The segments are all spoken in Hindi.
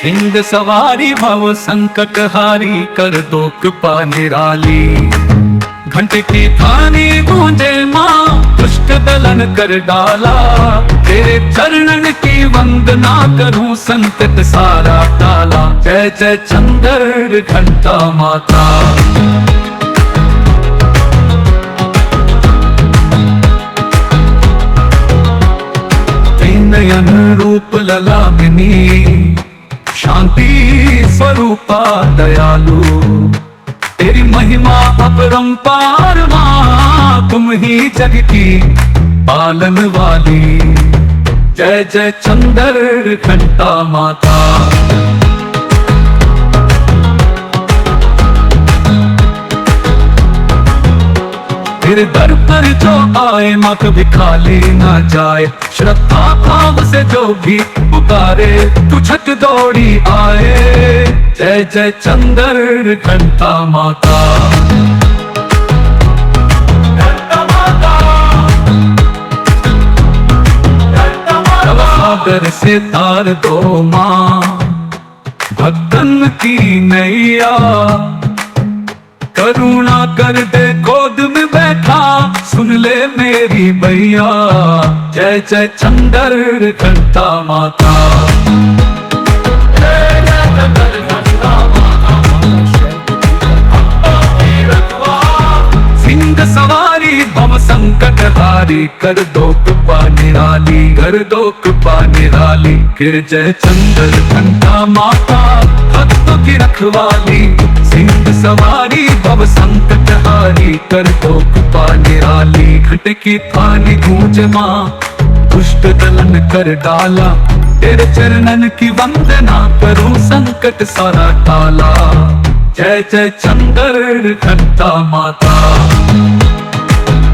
सिंह सवारी भव संकट हारी कर दो कृपा निराली। घंटे की थानी गूंजे माँ दुष्ट दलन कर डाला। तेरे चरणन की वंदना करूं संकट सारा टाला। जय जय चंद्र घंटा माता। नयन रूप ललामिनी शांति स्वरूपा दयालु। तेरी महिमा अपरंपार माँ तुम ही जग की पालन वाली। जय जय चंद्र घंटा माता। तेरे दर पर जो आए माँ कभी खाली ना जाए। श्रद्धा भाव से जो भी पुकारे तू छक दौड़ी आए। जय जय चंद्र घंटा माता। सागर से तार दो माँ भक्तन की नैया। करुणा कर दे गोद में बैठा सुन ले मेरी मैया। जय जय चंद्र घंटा माता। सिंह सवारी भव संकट हारी कर दो कृपा निराली। कर दो कृपा निराली। गिर जय चंद्र घंटा माता भक्तों की रखवाली। सिंह सवारी भव संकट हारी कर दो कृपा निराली। घट की थाली गूंज माँ दुष्ट दलन कर डाला। तेरे चरणन की वंदना करूं संकट सारा टाला। जय जय चंद्र घंटा माता।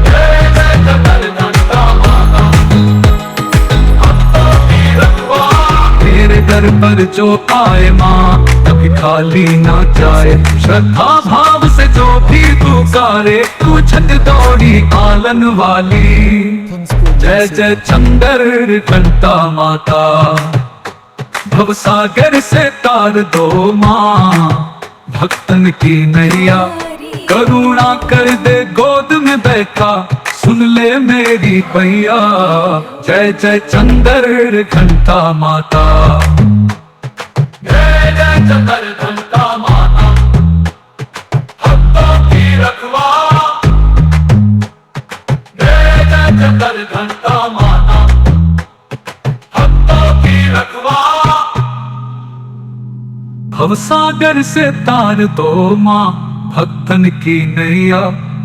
जय जय चंद्र घंटा माता। तेरे दर पर जो आए माँ कभी खाली ना जाए। श्रद्धा भाव से जो भी पुकारे तू छक दौड़ी आलन वाली। जय जय चंद्र घंटा माता। भव सागर से तार दो माँ भक्तन की नैया। करुणा कर दे गोद में बैठा सुन ले मेरी पैया। जय जय चंद्र घंटा माता। जय जय चंद्र घंटा माता भक्तों की रखवा। जय जय चंद्र घंटा माता भक्तों की रखवा। भवसागर से तार दो माँ भक्तन की नैया।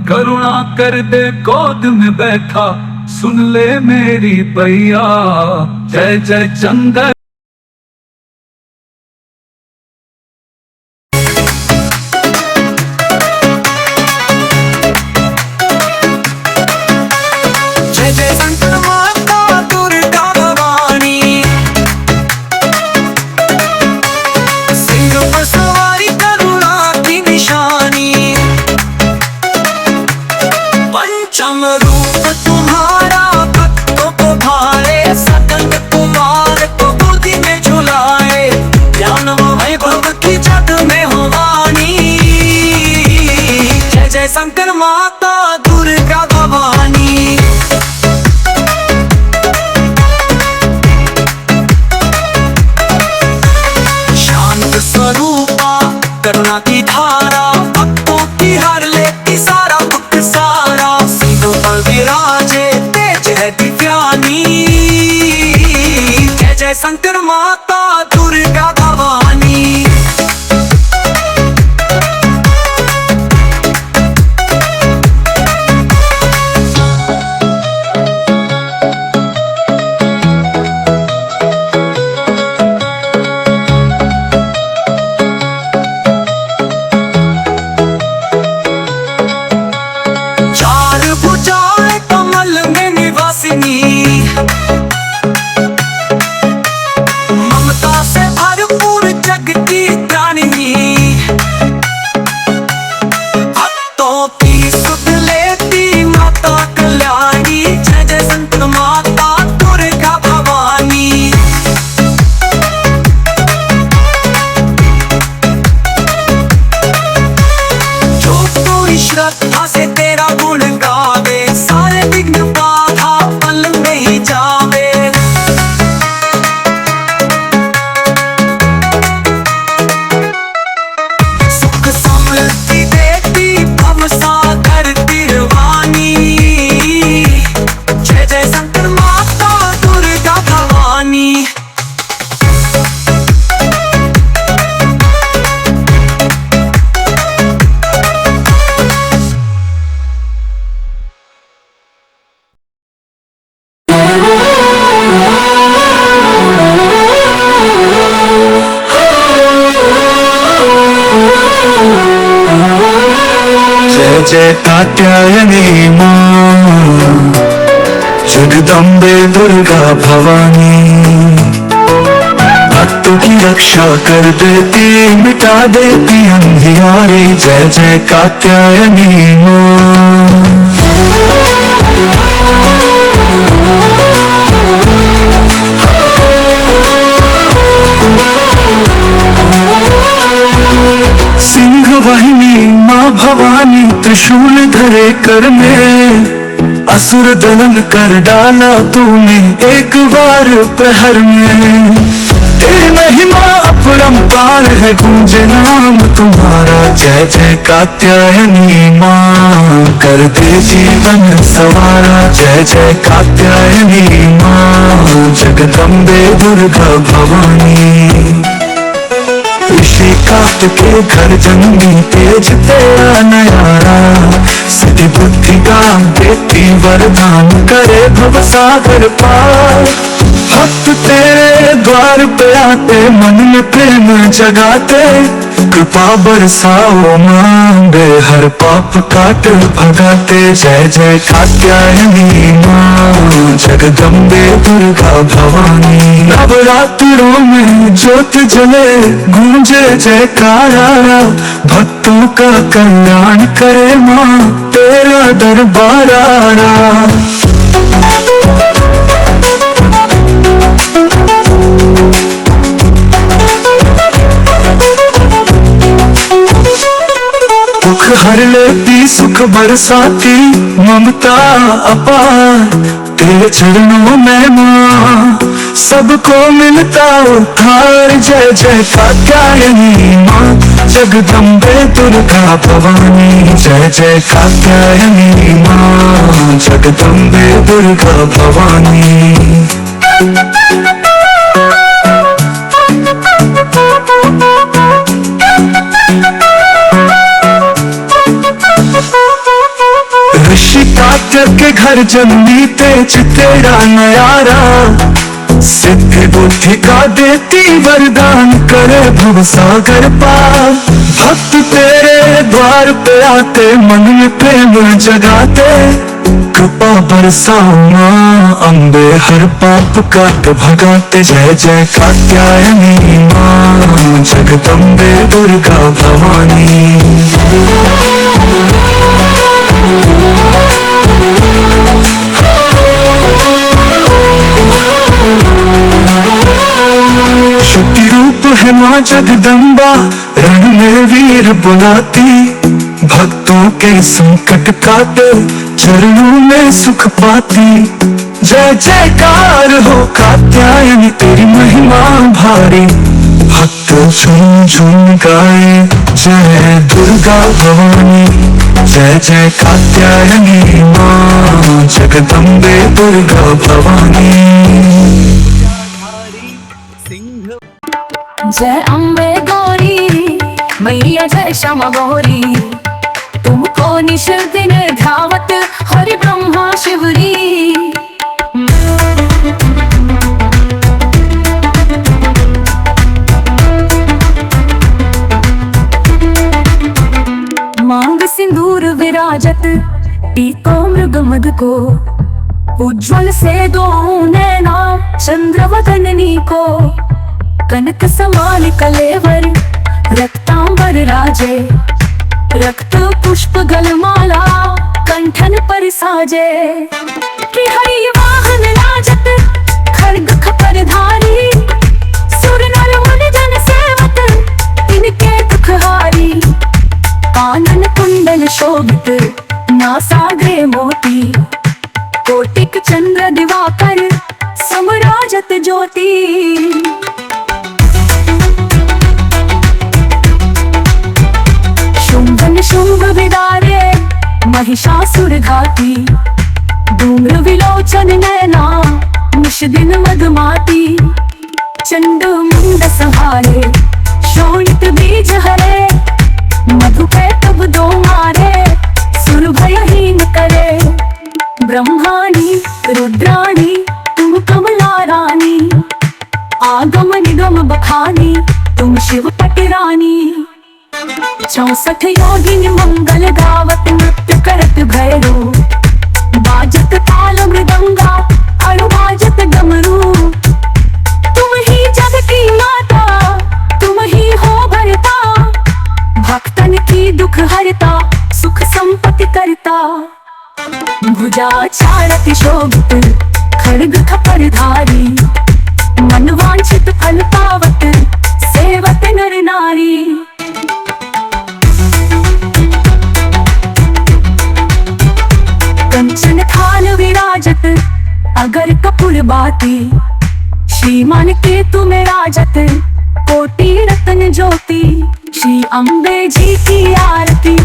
करुणा कर दे गोद में बैठा सुन ले मेरी पैया। जय जय चंद्र। जय जय संकर माता दुर्गा भवानी। सिंह पर सवारी करुणा की निशानी। पंचम रूप तुम्हारा भक्तों को भाए। सकल कुमार को गोदी में झुलाए। ज्ञान वैभव की जग में हो वाणी। जय जय शंकर माता दुर्गा भवानी। शांत स्वरूपा करुणा की धारा भक्तों की हर लेती सारा दुख सारा। सिंह पर विराजे तेज है दिव्यानी। जय जय शंकर माता दुर्गा भवानी। श्रद्धा से तेरा गुण गावे, सारे विघ्न बाधा पल में ही जावे। सुख समृद्धि देती भव सागर तिरवानी, जय जय शंकर माता दुर्गा भवानी। जय जय कात्यायनी माँ, जगदम्बे दुर्गा भवानी। भक्तों की रक्षा कर देती, मिटा देती अंधियारे। जय जय कात्यायनी माँ। सिंह वाहिनी माँ भवानी, त्रिशूल धरे कर में, असुर दलन कर डाला तूने एक बार प्रहर में। तेरी महिमा अपरंपार है, गूंजे नाम तुम्हारा। जय जय कात्यायनी माँ, कर दे जीवन सवारा। जय जय कात्यायनी माँ, जगदम्बे दुर्गा भवानी। ऋषि काट के घर जन्मी, तेज तेरा नयारा। सिद्धि बुद्धि का देती वरदान, करे भव सागर पार। भक्त तेरे द्वार पे आते, मन में प्रेम जगाते। कृपा बरसाओ माँ, हर पाप काट भगाते। जय जय कात्यायनी माँ, जगदम्बे दुर्गा भवानी। नवरात्रों में ज्योत जले, गूंजे जयकारा। भक्तों का कल्याण करे माँ, तेरा दरबार आरा। दुख हर लेती, सुख बरसाती, ममता अपार। तेरे चरणों में माँ, सबको मिलता उद्धार। जय जय कात्यायनी माँ, जगदम्बे दुर्गा भवानी। जय जय कात्यायनी माँ, जगदम्बे दुर्गा भवानी। ऋषि कात्य के घर जन्मी, तेज तेरा नयारा। सिद्धि बुद्धि का देती वरदान, करे भव सागर पार। भक्त तेरे द्वार पे आते, मन में प्रेम जगाते। कृपा बरसाओ माँ, अम्बे हर पाप काट भगाते। जय जय कात्यायनी माँ, जगदम्बे दुर्गा भवानी। शुद्धि रूप है माँ जगदम्बा, रण में वीर बुलाती। भक्तों के संकट काटे, चरणों में सुख पाती। जय जयकार हो कात्यायनी, तेरी महिमा भारी। भक्त झूम झूम गाए, जय दुर्गा भवानी। जय जय कात्यायनी माँ, जगदम्बे दुर्गा भवानी। जय अम्बे गौरी मैया, जय श्यामा गौरी। तुमको निश दिन ध्यावत, हरि ब्रह्मा शिवरी। मांग सिंदूर विराजत, टीको मृग मद को। उज्ज्वल से दो नैना, चंद्रवदननी को। कनक समान कलेवर, रक्तांबर राजे। रक्त पुष्प गलमाला, कंठन पर साजे। कि हरि वाहन लाजत, खड्ग खपर धारी। सुर नर मुनि जन सेवक, इनके दुख हारी। कानन कुंडल कंचन शोभित ना सागरे मोती, कोटिक चंद्र दिवाकर समराजत ज्योति। शुंभन शुंभ विदारे महिषासुर घाती, धूम्र विलोचन नैना निश दिन मधुमाती। चंड मुंड सहारे शोणित बीज हरे, मधु पे तब दो मारे सुर भयहीन करे। ब्रह्माणी रुद्राणी तुम कमला रानी, आगम निगम बखानी तुम शिव पटरानी। 64 योगिनी मंगल गावत नृत्य करत भैरो, बाजत ताल मृदंगा अरु बाजत डमरू। तुम ही जग की माता, तुम ही हो भरता, भक्तन की दुख हरता, सुख संपत्ति करता। भुजा चारति शोभित खड्ग खपर धारी, मन वांछित फल पावत सेवत नर नारी। कंचन थाल विराजत अगर कपूर बाती, श्रीमान के तुम्हें राजत कोटि रतन ज्योति। श्री अम्बे जी की आरती